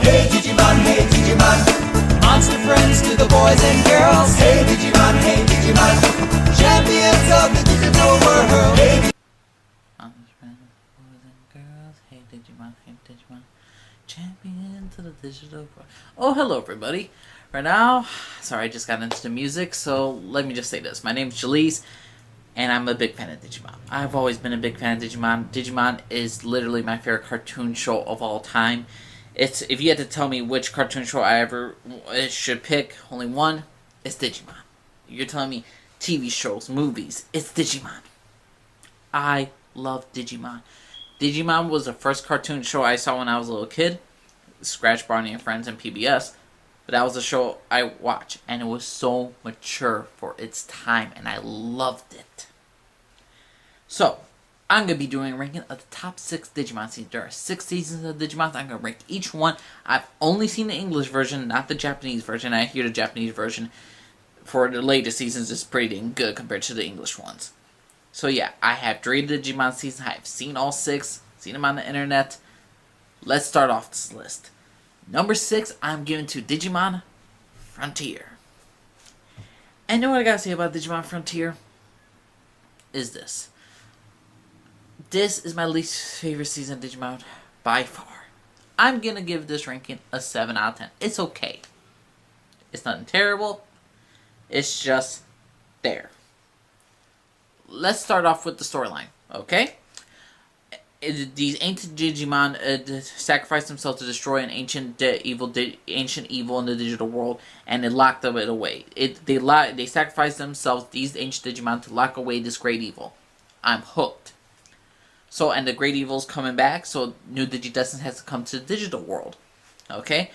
hey Digimon. Monster friends to the boys and girls. Hey Digimon, champions of the digital world. Hey, monster friends to the boys and girls. Hey Digimon, champions of the digital world. Oh, hello everybody. Right now, sorry, I just got into the music, so let me just say this. My name's Jalise, and I'm a big fan of Digimon. I've always been a big fan of Digimon. Digimon is literally my favorite cartoon show of all time. If you had to tell me which cartoon show I ever should pick, only one, it's Digimon. You're telling me TV shows, movies, it's Digimon. I love Digimon. Digimon was the first cartoon show I saw when I was a little kid. Scratch, Barney and Friends, and PBS. But that was a show I watched, and it was so mature for its time, and I loved it. So, I'm going to be doing a ranking of the top 6 Digimon seasons. There are 6 seasons of Digimon. I'm going to rank each one. I've only seen the English version, not the Japanese version. I hear the Japanese version for the latest seasons is pretty dang good compared to the English ones. So yeah, I have rated the Digimon season. I have seen all 6, seen them on the internet. Let's start off this list. Number 6, I'm giving to Digimon Frontier. And you know what I gotta say about Digimon Frontier? Is this. This is my least favorite season of Digimon by far. I'm gonna give this ranking a 7 out of 10. It's okay. It's nothing terrible. It's just there. Let's start off with the storyline, okay? These ancient Digimon sacrificed themselves to destroy an ancient evil in the digital world, and it locked it away. They sacrificed themselves, these ancient Digimon, to lock away this great evil. I'm hooked. So, and the great evil's coming back, so new Digidestins has to come to the digital world. Okay?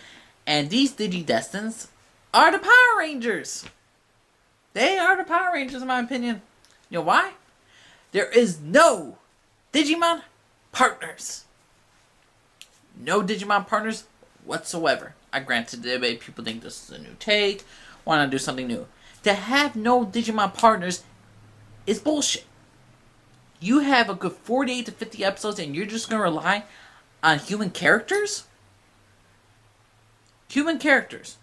And these Digidestins are the Power Rangers. They are the Power Rangers, in my opinion. You know why? There is no Digimon partners. No Digimon partners whatsoever. I granted that people think this is a new take, want to do something new. To have no Digimon partners is bullshit. You have a good 48 to 50 episodes and you're just going to rely on human characters? Human characters.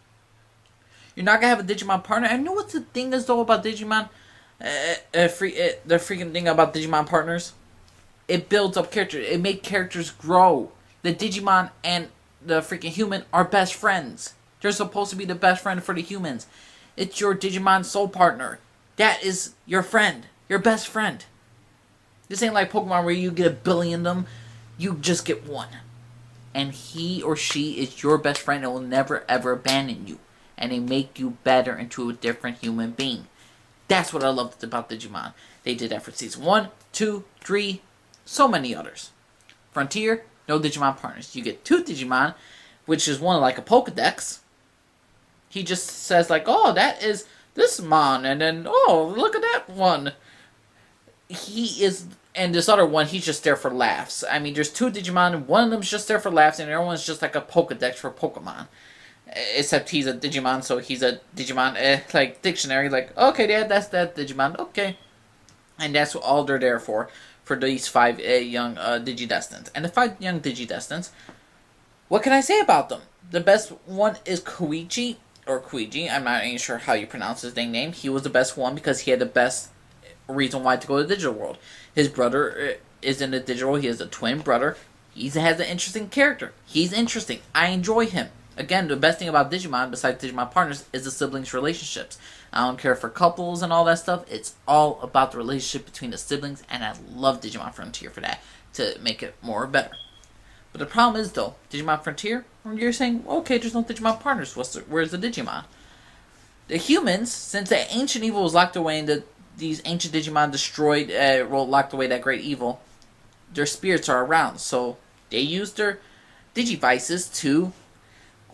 You're not going to have a Digimon partner. I know what the thing is though about Digimon. The freaking thing about Digimon partners. It builds up characters. It makes characters grow. The Digimon and the freaking human are best friends. They're supposed to be the best friend for the humans. It's your Digimon soul partner. That is your friend. Your best friend. This ain't like Pokemon where you get a billion of them. You just get one. And he or she is your best friend and will never ever abandon you. And they make you better into a different human being. That's what I loved about Digimon. They did that for season 1, 2, 3, so many others. Frontier, no Digimon partners. You get 2 Digimon, which is one like a Pokedex. He just says like, oh, that is this mon, and then, oh, look at that one. He is, and this other one, he's just there for laughs. I mean, there's 2 Digimon, and one of them's just there for laughs, and the other one's just like a Pokedex for Pokemon. Except he's a Digimon, so he's a Digimon, like, dictionary, like, okay, that's that Digimon, okay. And that's all they're there for these 5 young Digidestins. And the 5 young Digidestins, what can I say about them? The best one is Koichi, I'm not even sure how you pronounce his dang name. He was the best one because he had the best reason why to go to the digital world. His brother is in the digital world. He has a twin brother. He has an interesting character. He's interesting. I enjoy him. Again, the best thing about Digimon, besides Digimon partners, is the siblings' relationships. I don't care for couples and all that stuff. It's all about the relationship between the siblings, and I love Digimon Frontier for that, to make it more better. But the problem is, though, Digimon Frontier, you're saying, okay, there's no Digimon partners. Where's the Digimon? The humans, since the ancient evil was locked away and these ancient Digimon destroyed, locked away that great evil, their spirits are around. So they use their Digivices to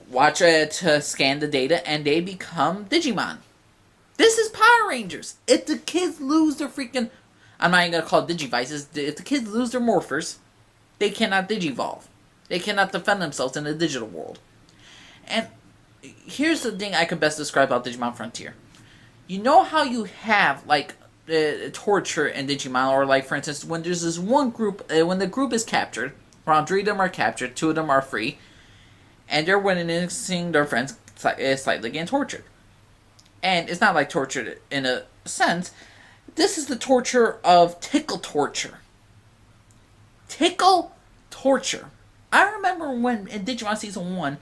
watch to scan the data, and they become Digimon. This is Power Rangers. If the kids lose their freaking, I'm not even gonna call it Digivices. If the kids lose their morphers, they cannot Digivolve. They cannot defend themselves in the digital world. And here's the thing I could best describe about Digimon Frontier. You know how you have like torture in Digimon, or like for instance, when there's this one group, when the group is captured, around 3 of them are captured, 2 of them are free. and they're witnessing their friends slightly getting tortured. And it's not like tortured in a sense. This is the torture of tickle torture. Tickle torture. I remember when in Digimon Season 1,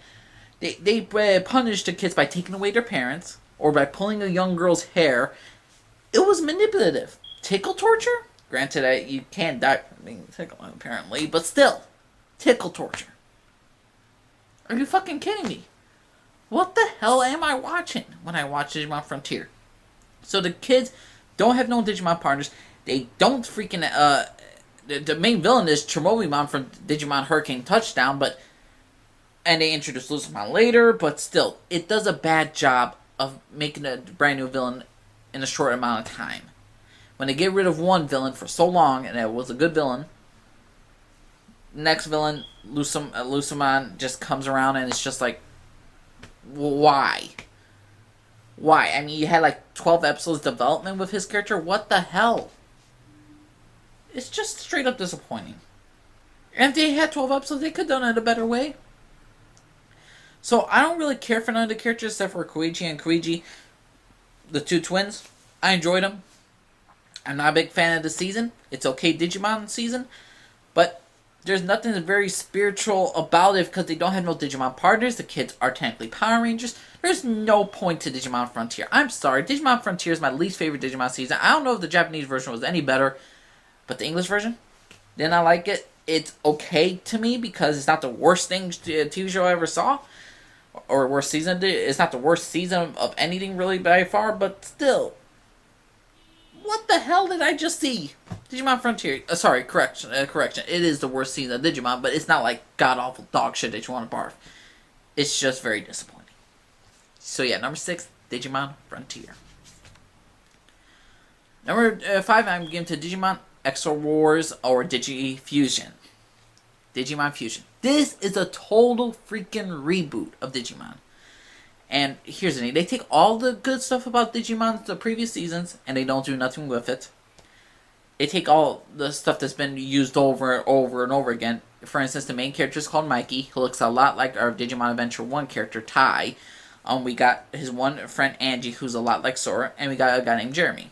they punished the kids by taking away their parents or by pulling a young girl's hair. It was manipulative. Tickle torture? Granted, you can't die from being tickled, apparently, but still. Tickle torture. Are you fucking kidding me? What the hell am I watching when I watch Digimon Frontier? So the kids don't have no Digimon partners. They don't freaking... The main villain is Tremobimon from Digimon Hurricane Touchdown, but... And they introduce Lucimon later, but still, it does a bad job of making a brand new villain in a short amount of time. When they get rid of one villain for so long, and it was a good villain, next villain, Lucimon, just comes around and it's just like, why? Why? I mean, you had like 12 episodes development with his character. What the hell? It's just straight up disappointing. And if they had 12 episodes, they could have done it a better way. So I don't really care for none of the characters except for Koichi and Koichi, the two twins. I enjoyed them. I'm not a big fan of the season. It's okay Digimon season. But there's nothing very spiritual about it because they don't have no Digimon partners. The kids are technically Power Rangers. There's no point to Digimon Frontier. I'm sorry. Digimon Frontier is my least favorite Digimon season. I don't know if the Japanese version was any better. But the English version, didn't I like it? It's okay to me because it's not the worst TV show I ever saw. Or worst season. It's not the worst season of anything really by far. But still. What the hell did I just see? Digimon Frontier. Sorry, correction. It is the worst season of Digimon, but it's not like god-awful dog shit that you want to barf. It's just very disappointing. So yeah, number 6, Digimon Frontier. Number 5, I'm giving to Digimon Exo Wars or Digifusion. Digimon Fusion. This is a total freaking reboot of Digimon. And here's the thing. They take all the good stuff about Digimon, the previous seasons, and they don't do nothing with it. They take all the stuff that's been used over and over and over again. For instance, the main character is called Mikey. He looks a lot like our Digimon Adventure 1 character, Tai. We got his one friend, Angie, who's a lot like Sora. And we got a guy named Jeremy.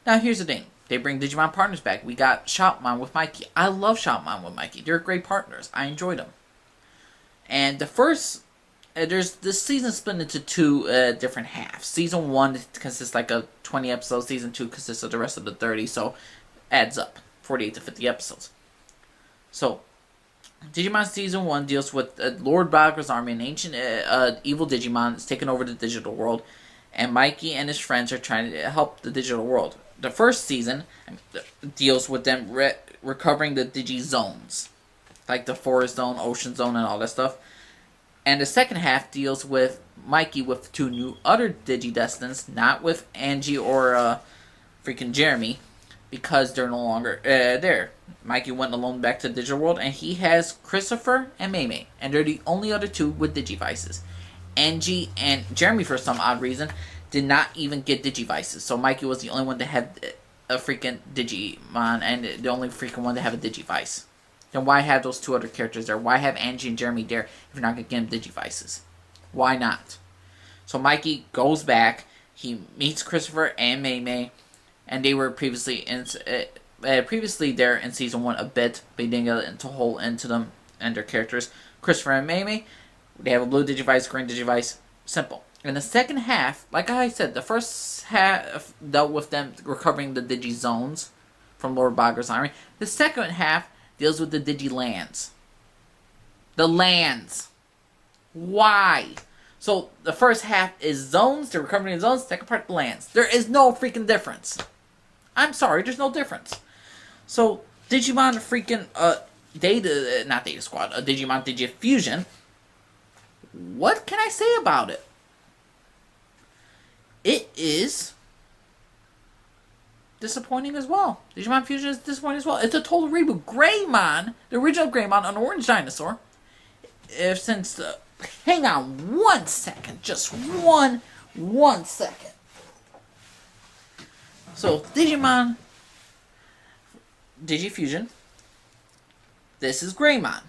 Now, here's the thing. They bring Digimon partners back. We got Shopmon with Mikey. I love Shopmon with Mikey. They're great partners. I enjoyed them. And the first... this season split into 2 different halves. Season 1 consists like a 20 episodes. Season 2 consists of the rest of the 30. So, adds up. 48 to 50 episodes. So, Digimon Season 1 deals with Lord Baga's army, an ancient evil Digimon that's taken over the digital world. And Mikey and his friends are trying to help the digital world. The first season deals with them recovering the Digi-Zones. Like the Forest Zone, Ocean Zone, and all that stuff. And the second half deals with Mikey with 2 new other Digi-Destins, not with Angie or freaking Jeremy, because they're no longer there. Mikey went alone back to the digital world, and he has Christopher and Maymay, and they're the only other 2 with Digivices. Angie and Jeremy, for some odd reason, did not even get Digivices, so Mikey was the only one to have a freaking Digimon, and the only freaking one to have a Digivice. Then why have those 2 other characters there? Why have Angie and Jeremy there if you're not going to get them Digivices? Why not? So Mikey goes back. He meets Christopher and Maymay. And they were previously there in Season 1 a bit. But they didn't get a whole into them and their characters. Christopher and Maymay, they have a blue Digivice, green Digivice. Simple. In the second half, like I said, the first half dealt with them recovering the Digi-Zones from Lord Baga's army. The second half deals with the Digi-Lands. The lands. Why? So, the first half is zones, they're recovering the zones, second part, lands. There is no freaking difference. I'm sorry, there's no difference. So, Digimon freaking, not Data Squad, Digimon Digifusion, what can I say about it? It is disappointing as well. Digimon Fusion is disappointing as well. It's a total reboot. Greymon, the original Greymon, an orange dinosaur. Hang on 1 second. Just one second. So, Digimon Digifusion. This is Greymon.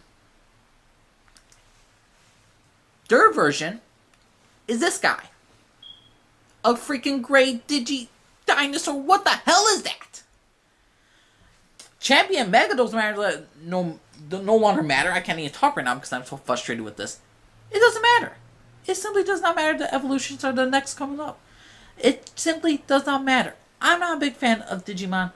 Their version is this guy. A freaking gray Digi dinosaur. What the hell is that? Champion Mega doesn't matter. No longer matter. I can't even talk right now because I'm so frustrated with this. It doesn't matter. It simply does not matter. The evolutions are the next coming up. It simply does not matter. I'm not a big fan of Digimon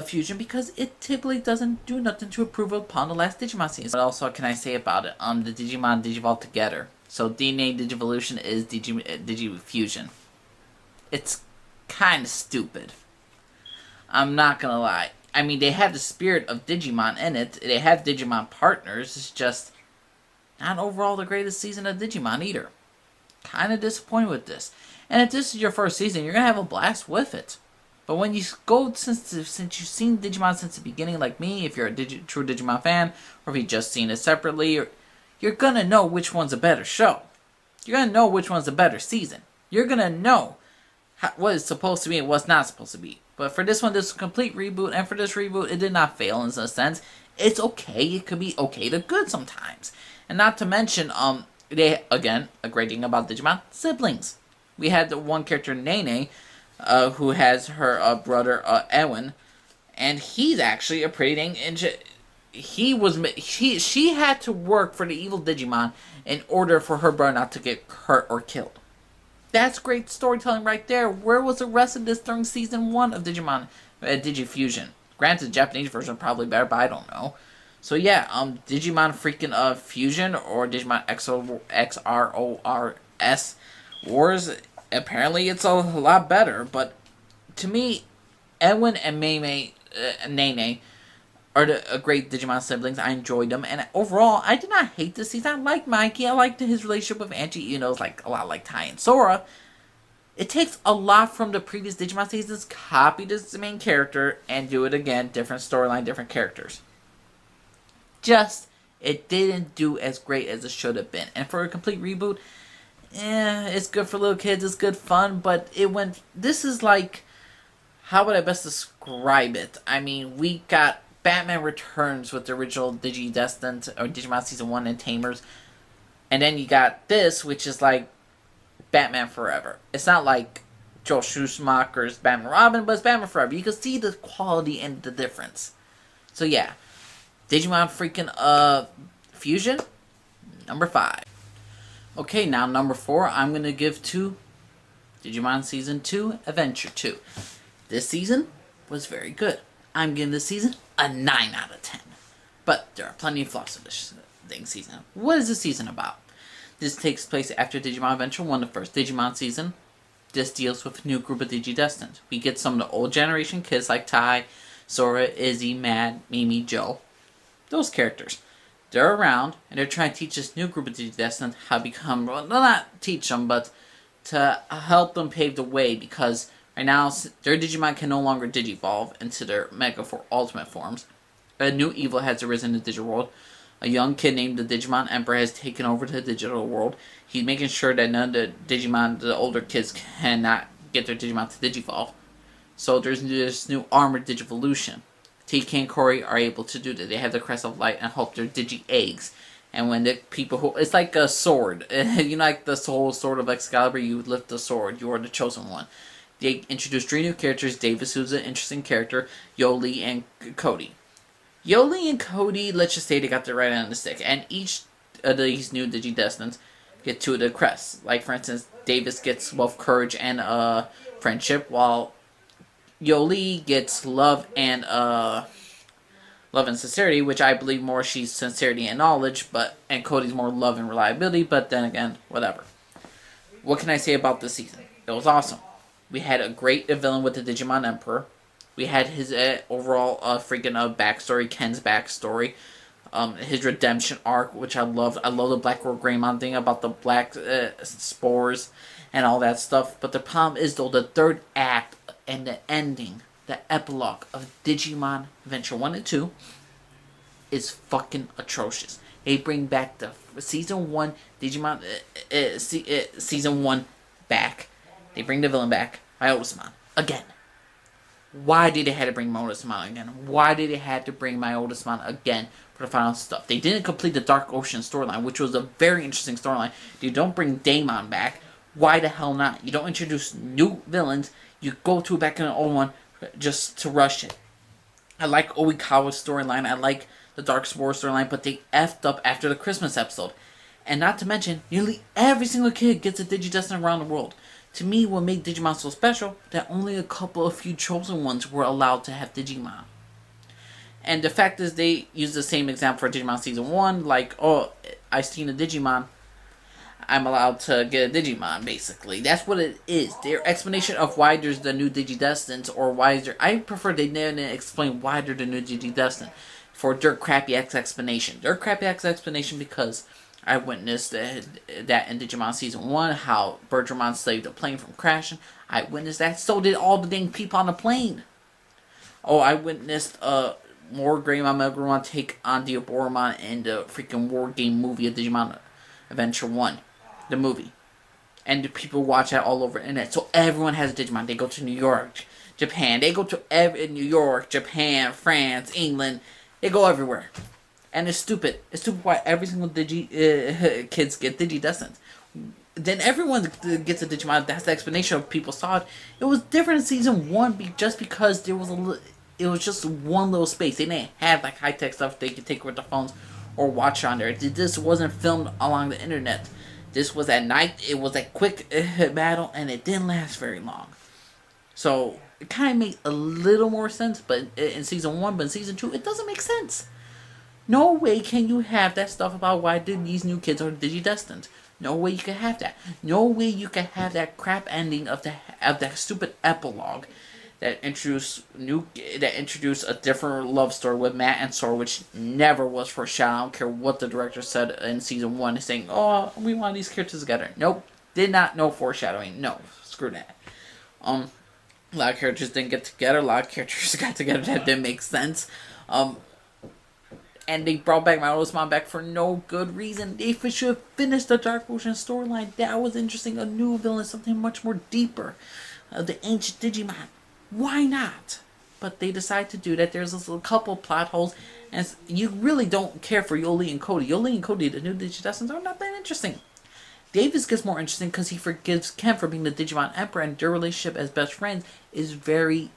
Fusion because it typically doesn't do nothing to improve upon the last Digimon season. What else can I say about it? The Digimon Digivolve together. So DNA Digivolution is Digifusion. It's kind of stupid. I'm not gonna lie. I mean, they have the spirit of Digimon in it. They have Digimon partners. It's just not overall the greatest season of Digimon either. Kind of disappointed with this. And if this is your first season, you're gonna have a blast with it. But when you go, since you've seen Digimon since the beginning, like me, if you're a true Digimon fan, or if you've just seen it separately, you're gonna know which one's a better show. You're gonna know which one's a better season. You're gonna know what it's supposed to be and what's not supposed to be. But for this one, this is a complete reboot, and for this reboot, it did not fail in a sense. It's okay. It could be okay to good sometimes. And not to mention, they, again, a great thing about Digimon, siblings. We had the one character, Nene, who has her brother, Ewan, and he's actually a pretty dang... She had to work for the evil Digimon in order for her brother not to get hurt or killed. That's great storytelling right there. Where was the rest of this during Season 1 of Digimon Digifusion? Granted, the Japanese version probably better, but I don't know. So yeah, Digimon freaking Fusion, or Digimon XRORS Wars, apparently it's a lot better, but to me, Edwin and Nene are a great Digimon siblings. I enjoyed them, and overall, I did not hate this season. I liked Mikey. I liked his relationship with Angie. You know, it's like a lot like Tai and Sora. It takes a lot from the previous Digimon seasons, copy this main character, and do it again. Different storyline, different characters. Just, it didn't do as great as it should have been. And for a complete reboot, it's good for little kids. It's good fun, but it went... This is like... How would I best describe it? I mean, we got Batman Returns with the original Digidestined, or Digimon Season 1 and Tamers. And then you got this, which is like Batman Forever. It's not like Joel Schumacher's Batman Robin, but it's Batman Forever. You can see the quality and the difference. So yeah, Digimon freaking Fusion, number 5. Okay, now number 4, I'm going to give to Digimon Season 2, Adventure 2. This season was very good. I'm giving this season a 9 out of 10. But there are plenty of flaws in this season. What is this season about? This takes place after Digimon Adventure 1, the first Digimon season. This deals with a new group of Digidestined. We get some of the old generation kids like Tai, Sora, Izzy, Mad, Mimi, Joe. Those characters. They're around, and they're trying to teach this new group of Digidestined how to become... Well, not teach them, but to help them pave the way, because... Right now, their Digimon can no longer Digivolve into their Mega Ultimate forms. A new evil has arisen in the digital world. A young kid named the Digimon Emperor has taken over the digital world. He's making sure that none of the Digimon, the older kids, cannot get their Digimon to Digivolve. So there's this new armored Digivolution. TK and Corey are able to do that. They have the Crest of Light and hope they're Digi-Eggs. And when the people who... It's like a sword. You know, like the whole sword of Excalibur, you lift the sword. You are the chosen one. They introduced 3 new characters. Davis, who's an interesting character, Yoli, and Cody. Yoli and Cody, let's just say they got the right end of the stick. And each of these new Digidestineds get 2 of the crests. Like, for instance, Davis gets both courage and friendship, while Yoli gets love and sincerity, which I believe more she's sincerity and knowledge, and Cody's more love and reliability, but then again, whatever. What can I say about this season? It was awesome. We had a great villain with the Digimon Emperor. We had his overall freaking backstory, Ken's backstory. His redemption arc, which I loved. I love the Black World Greymon thing about the black spores and all that stuff. But the problem is, though, the 3rd act and the ending, the epilogue of Digimon Adventure 1 and 2 is fucking atrocious. They bring back the Season 1 Digimon... Season 1 back. They bring the villain back, Iotasmon, again. Why did they have to bring my oldest Mon again? Why did they have to bring my oldest Mon again for the final stuff? They didn't complete the Dark Ocean storyline, which was a very interesting storyline. You don't bring Daemon back. Why the hell not? You don't introduce new villains. You go to back in the old one just to rush it. I like Oikawa's storyline. I like the Dark Spore storyline, but they effed up after the Christmas episode. And not to mention, nearly every single kid gets a Digidestined around the world. To me, what made Digimon so special, that only a couple of few chosen ones were allowed to have Digimon. And the fact is, they use the same example for Digimon Season 1, like, oh, I seen a Digimon, I'm allowed to get a Digimon, basically. That's what it is. Their explanation of why there's the new Digidestined, or why is there... I prefer they didn't explain why they're the new Digidestined, for their crappy X explanation. Their crappy X explanation because... I witnessed that in Digimon Season 1, how Bergermon saved the plane from crashing. I witnessed that. So did all the dang people on the plane. Oh, I witnessed more Greymon Megarumon take on the Aboromon in the freaking war game movie of Digimon Adventure 1. The movie. And the people watch that all over the internet. So everyone has a Digimon. They go to New York, Japan. They go to New York, Japan, France, England. They go everywhere. And it's stupid. It's stupid why every single kids get Digidestined. Then everyone gets a Digimon. That's the explanation of people saw it. It was different in Season 1 just because there was it was just one little space. They didn't have like high-tech stuff they could take with their phones or watch on there. This wasn't filmed along the internet. This was at night. It was a quick battle, and it didn't last very long. So it kind of made a little more sense, but in Season 1, but in Season 2, it doesn't make sense. No way can you have that stuff about why these new kids are Digidestined. No way you can have that. No way you can have that crap ending of that stupid epilogue that introduced a different love story with Matt and Sora, which never was foreshadowed. I don't care what the director said in Season 1, saying, "Oh, we want these characters together." Nope, did not know foreshadowing. No, screw that. A lot of characters didn't get together. A lot of characters got together that didn't make sense. And they brought back my oldest Mon back for no good reason. They should have finished the Dark Ocean storyline. That was interesting. A new villain, something much more deeper. The ancient Digimon. Why not? But they decide to do that. There's a couple plot holes. And you really don't care for Yoli and Cody. Yoli and Cody, the new Digidestins, are not that interesting. Davis gets more interesting because he forgives Ken for being the Digimon Emperor. And their relationship as best friends is very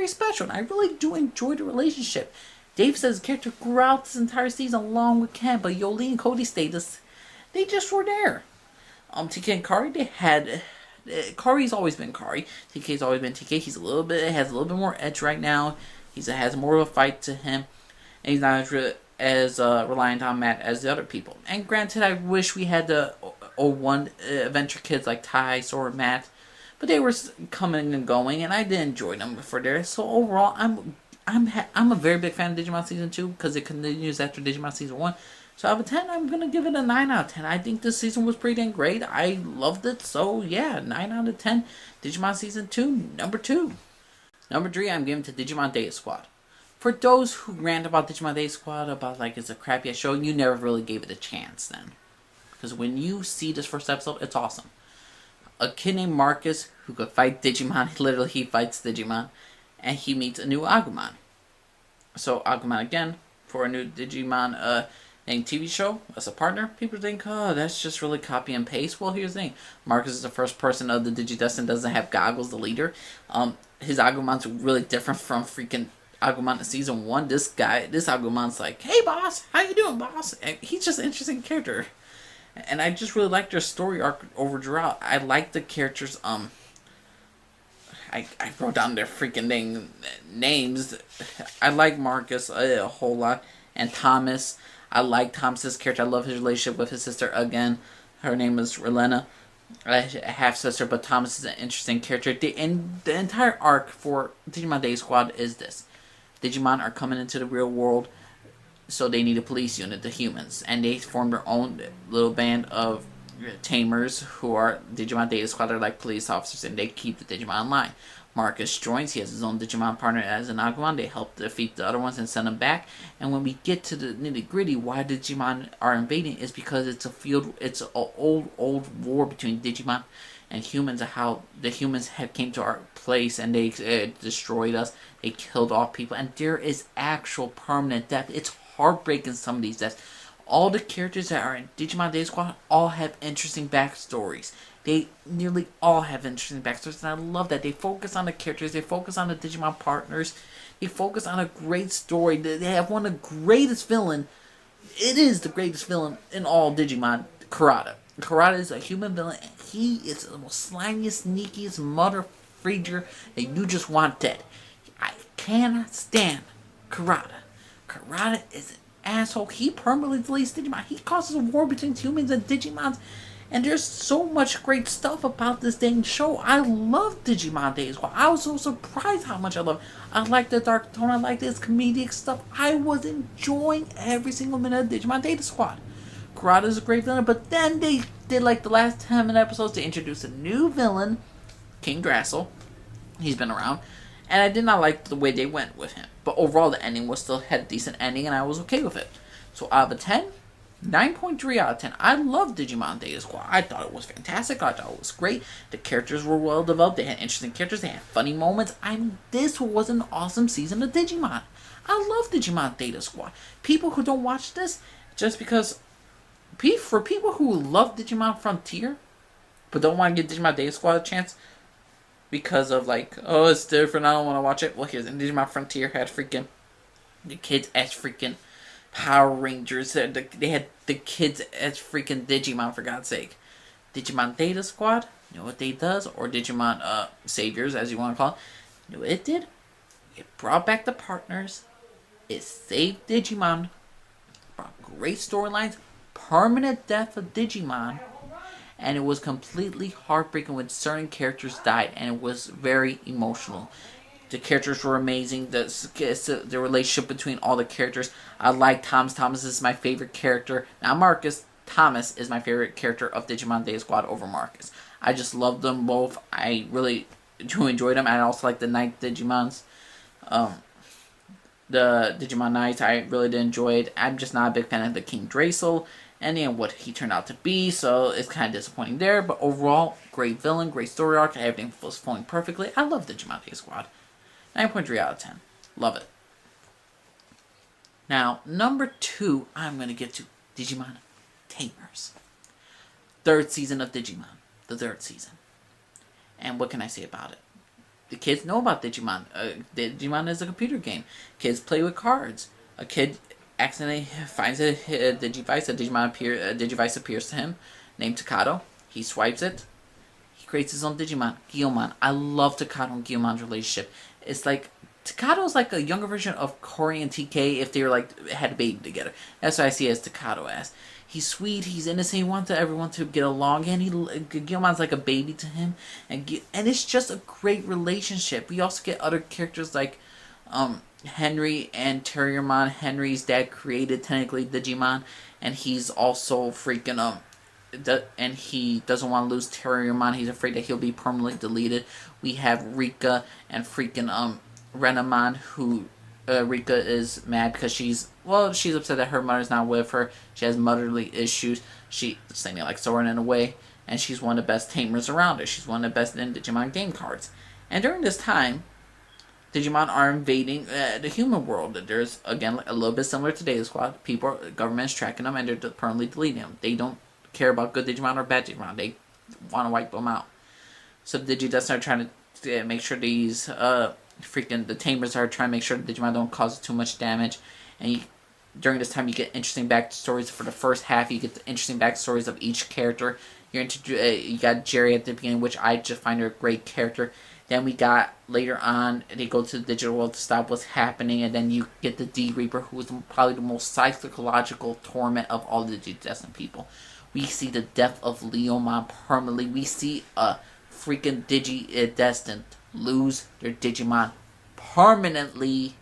special. And I really do enjoy the relationship. Davis as a character grew out this entire season along with Ken, but Yoli and Cody they just were there. TK and Kari, they had... Kari's always been Kari. TK's always been TK. Has a little bit more edge right now. He has more of a fight to him. And he's not as reliant on Matt as the other people. And granted, I wish we had the 01 adventure kids like Ty, Sora, Matt. But they were coming and going, and I did enjoy them for there. So overall, I'm a very big fan of Digimon Season 2 because it continues after Digimon Season 1. So out of a 10, I'm going to give it a 9 out of 10. I think this season was pretty dang great. I loved it. So yeah, 9 out of 10. Digimon Season 2, number 2. Number 3, I'm giving to Digimon Data Squad. For those who rant about Digimon Data Squad, about like it's a crappy show, you never really gave it a chance then. Because when you see this first episode, it's awesome. A kid named Marcus who could fight Digimon. Literally, he fights Digimon. And he meets a new Agumon. So Agumon again, for a new Digimon TV show as a partner, people think, oh, that's just really copy and paste. Well, here's the thing. Marcus is the first person of the Digidestined doesn't have Goggles, the leader. His Agumon's really different from freaking Agumon in Season 1. This Agumon's like, hey boss, how you doing boss? And he's just an interesting character. And I just really like their story arc over throughout. I like the characters, I wrote down their freaking dang names. I like Marcus a whole lot. And Thomas. I like Thomas's character. I love his relationship with his sister again. Her name is Relena. A half-sister, but Thomas is an interesting character. The entire arc for Digimon Day Squad is this. Digimon are coming into the real world, so they need a police unit, the humans. And they form their own little band of tamers who are Digimon Data Squad. They're like police officers, and they keep the Digimon in line. Marcus joins. He has his own Digimon partner as an Agumon. They help defeat the other ones and send them back. And when we get to the nitty gritty, why Digimon are invading is because it's an old war between Digimon and humans, how the humans had came to our place and they destroyed us. They killed off people, and there is actual permanent death. It's heartbreaking, some of these deaths. All the characters that are in Digimon Day Squad all have interesting backstories. They nearly all have interesting backstories, and I love that. They focus on the characters, they focus on the Digimon partners, they focus on a great story. They have one of the greatest villain. It is the greatest villain in all Digimon, Karada. Karada is a human villain, and he is the most slimiest, sneakiest mother freezer that you just want dead. I cannot stand Karada. Karada is an asshole. He permanently deletes Digimon. He causes a war between humans and Digimons. And there's so much great stuff about this dang show. I love Digimon Days. I was so surprised how much I love it. I like the dark tone. I like this comedic stuff. I was enjoying every single minute of Digimon Data Squad. Karada is a great villain, but then they did like the last 10 episodes to introduce a new villain, King Grassel. He's been around. And I did not like the way they went with him. But overall, the ending was still had a decent ending, and I was okay with it. So out of a 10, 9.3 out of 10. I love Digimon Data Squad. I thought it was fantastic. I thought it was great. The characters were well developed. They had interesting characters. They had funny moments. This was an awesome season of Digimon. I love Digimon Data Squad. People who don't watch this, just because... For people who love Digimon Frontier, but don't want to give Digimon Data Squad a chance, because of like, oh, it's different, I don't want to watch it. Well, here's Digimon Frontier had freaking... The kids as freaking... Power Rangers. They had the kids as freaking Digimon, for God's sake. Digimon Data Squad, you know what they does? Or Digimon Saviors, as you want to call it. You know what it did? It brought back the partners. It saved Digimon. Brought great storylines. Permanent death of Digimon. And it was completely heartbreaking when certain characters died. And it was very emotional. The characters were amazing. The relationship between all the characters. I like Thomas. Thomas is my favorite character. Not Marcus. Thomas is my favorite character of Digimon Day Squad over Marcus. I just love them both. I really do enjoy them. I also like the Night Digimons. The Digimon Knights, I really did enjoy it. I'm just not a big fan of the King Drazel and what he turned out to be, so it's kind of disappointing there. But overall, great villain, great story arc. Everything was flowing perfectly. I love Digimon Day Squad. 9.3 out of 10. Love it. Now, number 2, I'm going to get to Digimon Tamers. Third season of Digimon. The third season. And what can I say about it? The kids know about Digimon. Digimon is a computer game. Kids play with cards. A kid accidentally finds a Digivice. A Digivice appears to him, named Takato. He swipes it. He creates his own Digimon, Guilmon. I love Takato and Guilmon's relationship. It's like Takato's like a younger version of Cory and TK if they were like had a baby together. That's what I see as Takato as. He's sweet, he's innocent, he wants everyone to get along, and Guilmon's like a baby to him, and it's just a great relationship. We also get other characters like Henry and Terriermon. Henry's dad created technically Digimon, and he's also freaking and he doesn't want to lose Terriermon. He's afraid that he'll be permanently deleted. We have Rika and freaking Renamon, who Rika is mad because she's upset that her mother's not with her. She has motherly issues. She's saying it like Soren in a way, and she's one of the best tamers around her. She's one of the best in Digimon game cards. And during this time, Digimon are invading the human world. There's, again, a little bit similar to Data Squad. Government's tracking them, and they're permanently deleting them. They don't care about good Digimon or bad Digimon. They want to wipe them out. So the Digidust are trying to make sure these the tamers are trying to make sure the Digimon don't cause too much damage. And during this time, you get interesting backstories. For the first half, you get the interesting backstories of each character. You got Jerry at the beginning, which I just find her a great character. Then we got, later on, they go to the digital world to stop what's happening, and then you get the D-Reaper, who is probably the most psychological torment of all the Digidestined people. We see the death of Leomon permanently. We see a freaking Digidestined lose their Digimon permanently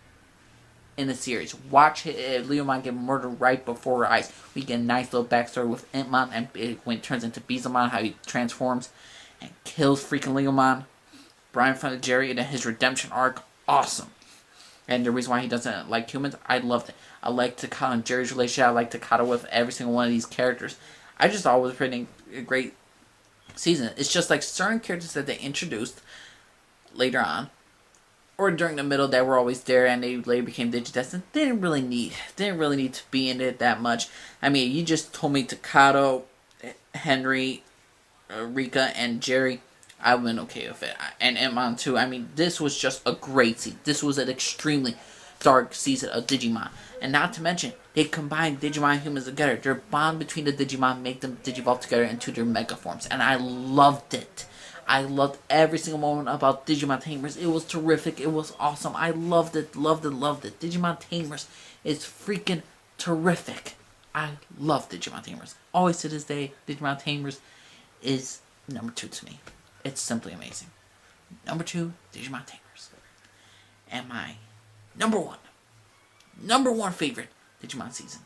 in the series. Watch Leomon get murdered right before our eyes. We get a nice little backstory with Entmon, and when it turns into Bizamon, how he transforms and kills freaking Leomon. Brian from Jerry and his redemption arc, awesome. And the reason why he doesn't like humans, I loved it. I like Takato and Jerry's relationship. I like Takato with every single one of these characters. I just thought it was pretty great season. It's just like certain characters that they introduced later on, or during the middle, that were always there and they later became Digidestined. They didn't really need to be in it that much. I mean, you just told me Takato, Henry, Rika, and Jerry. I would have been okay with it. And Emon too. I mean, this was just a great season. This was an extremely dark season of Digimon. And not to mention, they combined Digimon and humans together. Their bond between the Digimon make them digivolve together into their mega forms. And I loved it. I loved every single moment about Digimon Tamers. It was terrific. It was awesome. I loved it, loved it, loved it. Digimon Tamers is freaking terrific. I love Digimon Tamers. Always to this day, Digimon Tamers is number 2 to me. It's simply amazing. Number 2, Digimon Tamers. And my number one favorite Digimon season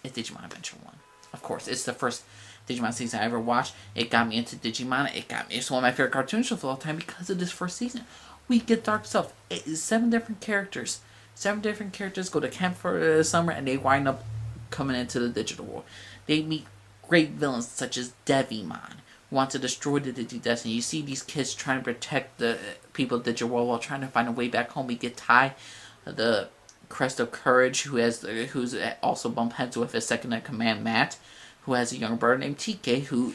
is Digimon Adventure 1. Of course, it's the first Digimon season I ever watched. It got me into Digimon. It's one of my favorite cartoon shows of all time because of this first season. We get dark stuff. It is 7 different characters. 7 different characters go to camp for the summer and they wind up coming into the digital world. They meet great villains such as Devimon, who wants to destroy the Digidestined. You see these kids trying to protect the people of the digital world while trying to find a way back home. We get Tai, the Crest of Courage, who's also bump heads with his second in command, Matt, who has a younger brother named TK, who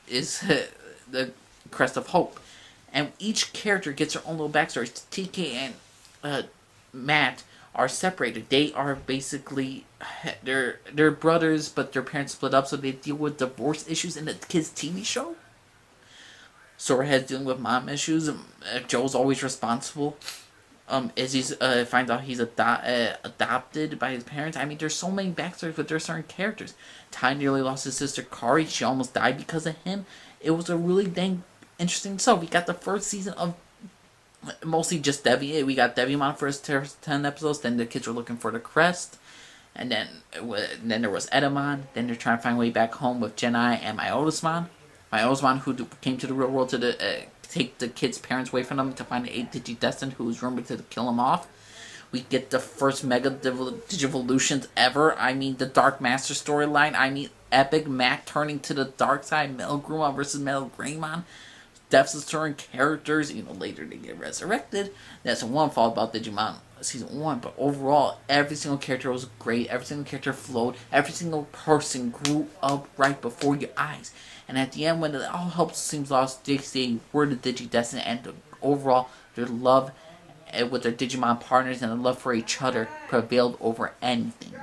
is the Crest of Hope. And each character gets their own little backstories. TK and Matt are separated. They are basically they're brothers, but their parents split up, so they deal with divorce issues in the kids' TV show. Sorahead's dealing with mom issues. Joe's always responsible. Izzy's finds out he's adopted by his parents. I mean, there's so many backstories, but there's certain characters. Ty nearly lost his sister Kari. She almost died because of him. It was a really dang interesting show. We got the first season of mostly just Devi. We got Devimon for his 10 episodes. Then the kids were looking for the crest. And then there was Edamon. Then they're trying to find a way back home with Genai and Myotismon. Myotismon, who came to the real world to take the kids' parents away from them to find the 8 Digidestined who was rumored to kill him off. We get the first Mega Digivolutions ever. I mean, the Dark Master storyline. I mean, epic Mac turning to the dark side. Metal Grumon versus Metal Greymon. Death's certain characters. Later they get resurrected. That's one fault about Digimon Season 1. But overall, every single character was great. Every single character flowed. Every single person grew up right before your eyes. And at the end, when it all help seems lost, they say we're the Digidestined, and overall, their love with their Digimon partners and the love for each other prevailed over anything.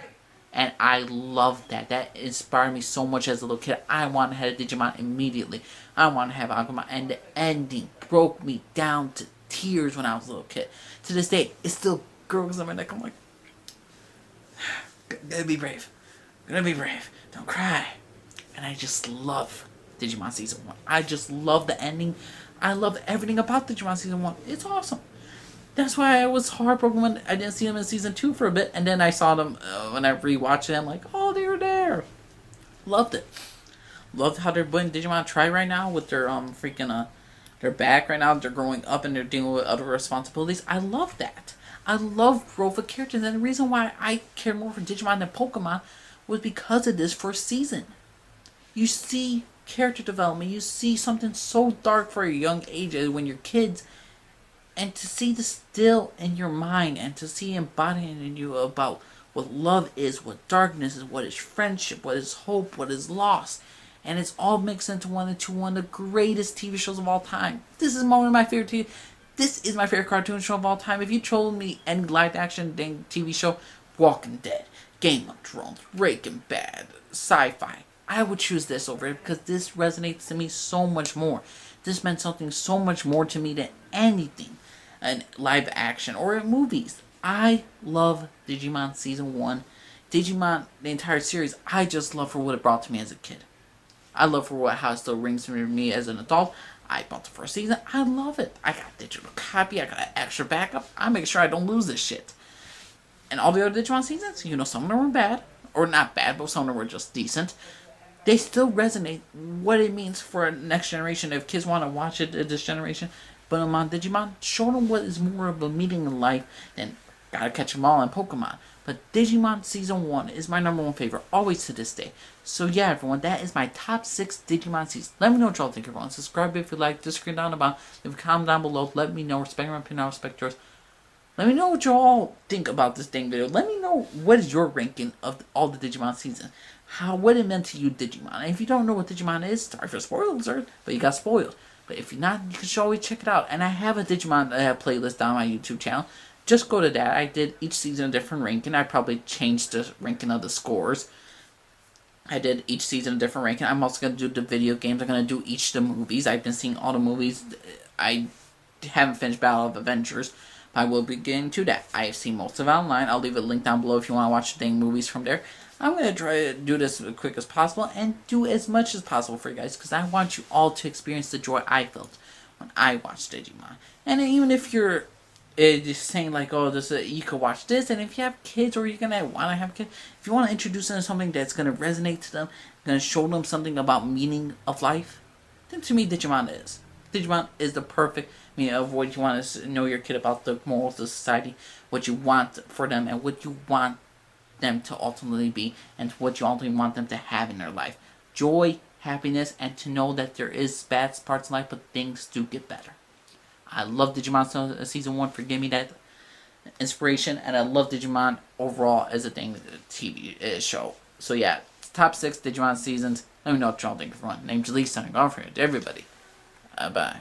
And I love that. That inspired me so much as a little kid. I wanted to have a Digimon immediately. I wanted to have Agumon, and the ending broke me down to tears when I was a little kid. To this day, it still gurgles on my neck. I'm like, gotta be brave. Gonna be brave. Don't cry. And I just love Digimon Season 1. I just love the ending. I love everything about Digimon Season 1. It's awesome. That's why I was heartbroken when I didn't see them in Season 2 for a bit. And then I saw them when I rewatched it. I'm like, oh, they were there. Loved it. Loved how they're putting Digimon Tri right now with their they're back right now. They're growing up and they're dealing with other responsibilities. I love that. I love growth of characters. And the reason why I care more for Digimon than Pokemon was because of this first season. You see character development. You see something so dark for a young age when you're kids. And to see this still in your mind and to see embodying in you about what love is, what darkness is, what is friendship, what is hope, what is loss. And it's all mixed into one of the greatest TV shows of all time. This is one of my favorite TV. This is my favorite cartoon show of all time. If you told me any live action TV show, Walking Dead, Game of Thrones, Breaking Bad, sci-fi, I would choose this over it because this resonates to me so much more. This meant something so much more to me than anything in live action or in movies. I love Digimon Season 1. Digimon, the entire series, I just love for what it brought to me as a kid. I love for how it still rings to me as an adult. I bought the first season. I love it. I got a digital copy. I got an extra backup. I make sure I don't lose this shit. And all the other Digimon seasons, some of them were bad. Or not bad, but some of them were just decent. They still resonate what it means for a next generation. If kids want to watch it this generation, but on Digimon, show them what is more of a meaning in life than gotta catch them all in Pokemon. But Digimon Season 1 is my number one favorite, always to this day. So yeah, everyone, that is my top 6 Digimon seasons. Let me know what y'all think, everyone. Subscribe if you like, disagree down about, leave a comment down below, let me know, respect my opinion, I respect yours. Let me know what y'all think about this dang video. Let me know what is your ranking of all the Digimon seasons. What it meant to you, Digimon. And if you don't know what Digimon is, sorry for spoilers, but you got spoiled. But if you're not, you can always check it out. And I have a Digimon playlist on my YouTube channel. Just go to that. I did each season a different ranking. I probably changed the ranking of the scores. I did each season a different ranking. I'm also going to do the video games. I'm going to do each of the movies. I've been seeing all the movies. I haven't finished Battle of Avengers. I will be getting to that. I have seen most of it online. I'll leave a link down below if you want to watch the dang movies from there. I'm going to try to do this as quick as possible and do as much as possible for you guys because I want you all to experience the joy I felt when I watched Digimon. And even if you're just saying like, oh, you could watch this, and if you have kids or you're going to want to have kids, if you want to introduce them to something that's going to resonate to them, going to show them something about meaning of life, then to me Digimon is. Digimon is the perfect meaning of what you want to know your kid about, the morals of society, what you want for them, and what you want them to ultimately be, and what you ultimately want them to have in their life. Joy, happiness, and to know that there is bad parts in life, but things do get better. I love Digimon Season 1 for giving me that inspiration, and I love Digimon overall as a TV show. So yeah, top 6 Digimon seasons. Let me know what y'all think, everyone. Name's Lee, signing off here to everybody. Bye.